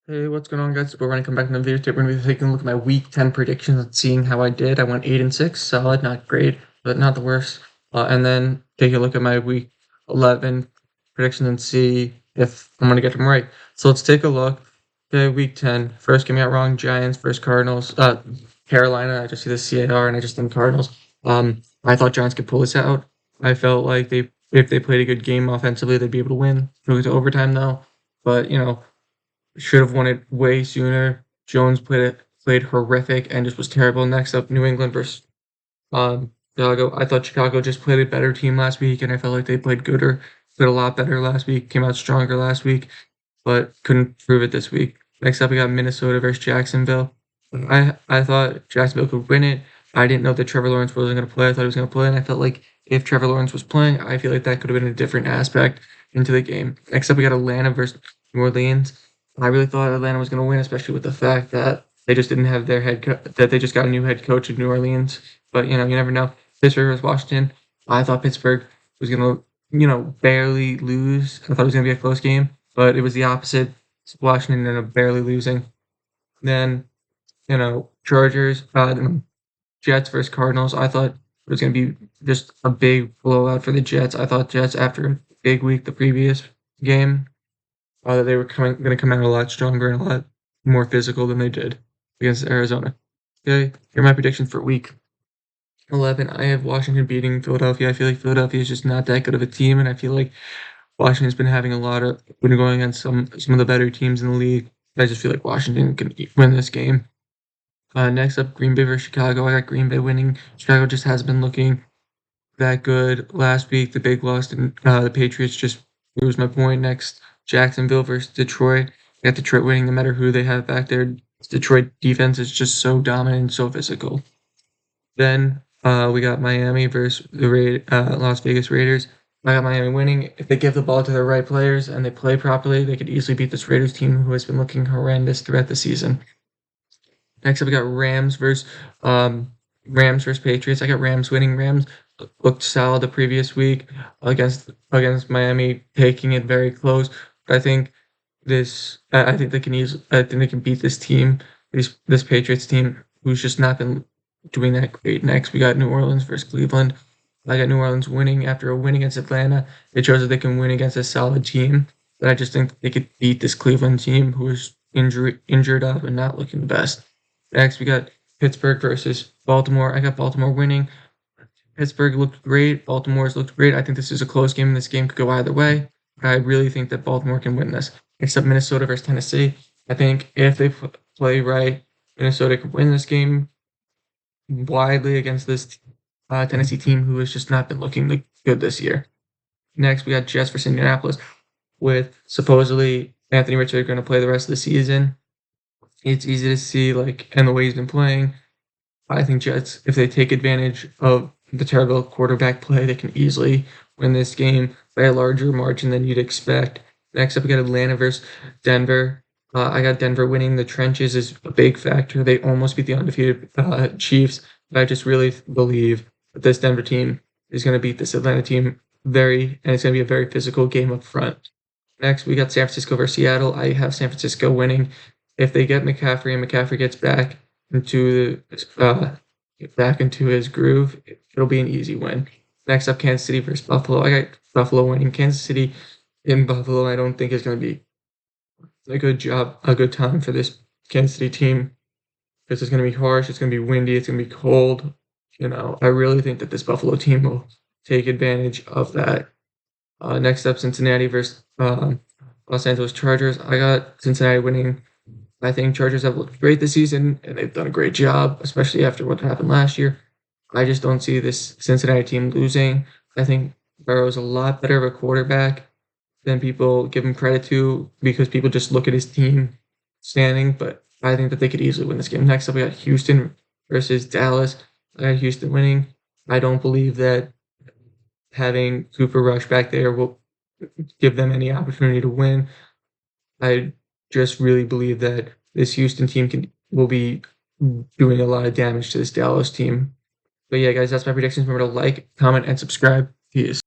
Hey, what's going on, guys? We're going to come back in the video today. We're going to be taking a look at my week 10 predictions and seeing how I did. I went 8 and 6, solid, not great, but not the worst. And then take a look at my week 11 predictions and see if I'm going to get them right. So let's take a look. Okay, week 10. First game out wrong, Giants versus Cardinals. Carolina, I just see the CAR and I just think Cardinals. I thought Giants could pull this out. I felt like if they played a good game offensively, they'd be able to win. It was overtime though, but should have won it way sooner. Jones played horrific and just was terrible. Next up, New England versus Chicago. I thought Chicago just played a better team last week, and I felt like they played a lot better last week. Came out stronger last week, but couldn't prove it this week. Next up, we got Minnesota versus Jacksonville. I thought Jacksonville could win it. I didn't know that Trevor Lawrence wasn't going to play. I thought he was going to play, and I felt like if Trevor Lawrence was playing, I feel like that could have been a different aspect into the game. Next up, we got Atlanta versus New Orleans. I really thought Atlanta was going to win, especially with the fact that they just didn't have their that they just got a new head coach in New Orleans. But you never know. Pittsburgh versus Washington. I thought Pittsburgh was going to, barely lose. I thought it was going to be a close game, but it was the opposite. Washington ended up barely losing. Then, Chargers, Jets versus Cardinals. I thought it was going to be just a big blowout for the Jets. I thought Jets after a big week the previous game they were going to come out a lot stronger and a lot more physical than they did against Arizona. Okay, here are my predictions for week 11. I have Washington beating Philadelphia. I feel like Philadelphia is just not that good of a team, and I feel like Washington's been having been going against some of the better teams in the league. I just feel like Washington can win this game. Next up, Green Bay versus Chicago. I got Green Bay winning. Chicago just hasn't been looking that good. Last week, the big loss, and the Patriots just proves my point. Next, Jacksonville versus Detroit. I got Detroit winning no matter who they have back there. Detroit defense is just so dominant and so physical. Then we got Miami versus the Las Vegas Raiders. I got Miami winning. If they give the ball to the right players and they play properly, they could easily beat this Raiders team who has been looking horrendous throughout the season. Next up, we got Rams versus Patriots. I got Rams winning. Rams looked solid the previous week against Miami, taking it very close. But I think they can beat this team, this Patriots team, who's just not been doing that great. Next, we got New Orleans versus Cleveland. I got New Orleans winning after a win against Atlanta. It shows that they can win against a solid team. But I just think they could beat this Cleveland team who is injured up and not looking the best. Next, we got Pittsburgh versus Baltimore. I got Baltimore winning. Pittsburgh looked great. Baltimore's looked great. I think this is a close game, and this game could go either way. I really think that Baltimore can win this. Except Minnesota versus Tennessee. I think if they play right, Minnesota could win this game widely against this Tennessee team who has just not been looking good this year. Next, we got Jets versus Indianapolis, with supposedly Anthony Richardson going to play the rest of the season. It's easy to see, and the way he's been playing. I think Jets, if they take advantage of the terrible quarterback play, they can easily win this game by a larger margin than you'd expect. Next up, we got Atlanta versus Denver. I got Denver winning. The trenches is a big factor. They almost beat the undefeated Chiefs, but I just really believe that this Denver team is going to beat this Atlanta team and it's going to be a very physical game up front. Next, we got San Francisco versus Seattle. I have San Francisco winning. If they get McCaffrey and McCaffrey gets back into his groove, it'll be an easy win. Next up, Kansas City versus Buffalo. I got Buffalo winning. Kansas City in Buffalo, I don't think is going to be a good time for this Kansas City team because it's going to be harsh, it's going to be windy, it's going to be cold. I really think that this Buffalo team will take advantage of that. Next up, Cincinnati versus Los Angeles Chargers. I got Cincinnati winning. I think Chargers have looked great this season, and they've done a great job, especially after what happened last year. I just don't see this Cincinnati team losing. I think Burrow's a lot better of a quarterback than people give him credit to because people just look at his team standing, but I think that they could easily win this game. Next up, we got Houston versus Dallas. I got Houston winning. I don't believe that having Cooper Rush back there will give them any opportunity to win. I just really believe that this Houston team will be doing a lot of damage to this Dallas team. But yeah, guys, that's my predictions. Remember to like, comment, and subscribe. Peace.